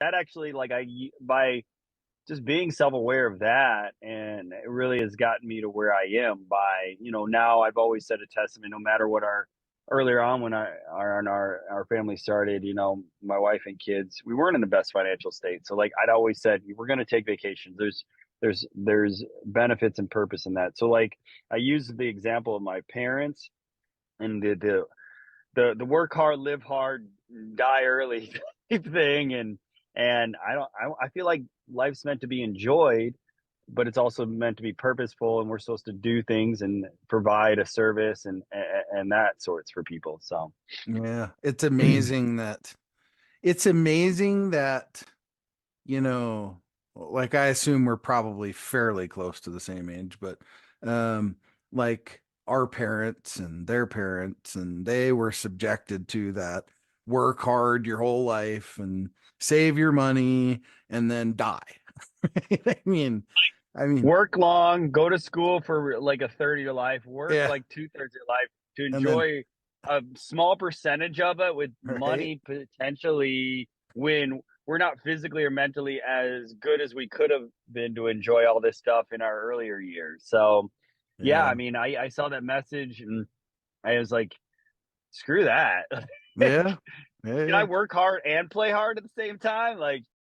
that actually, like, by just being self-aware of that, and it really has gotten me to where I am. By, now I've always said a testament, no matter what our earlier on when our family started, my wife and kids, we weren't in the best financial state. So, like, I'd always said, we're going to take vacations. There's benefits and purpose in that. So, like, I use the example of my parents and the work hard, live hard, die early type thing. And I feel like life's meant to be enjoyed, but it's also meant to be purposeful, and we're supposed to do things and provide a service and that sorts for people. So Yeah, it's amazing that, you know, like I assume we're probably fairly close to the same age, but um like our parents and their parents, and they were subjected to that work hard your whole life and save your money and then die. I mean, work long, go to school for like a third of your life, work yeah, like 2/3 of your life to and then enjoy a small percentage of it with right. money potentially, when we're not physically or mentally as good as we could have been to enjoy all this stuff in our earlier years. So, yeah, Yeah. I mean, I saw that message and I was like, screw that. Yeah. Yeah. Can I Yeah. work hard and play hard at the same time? Like,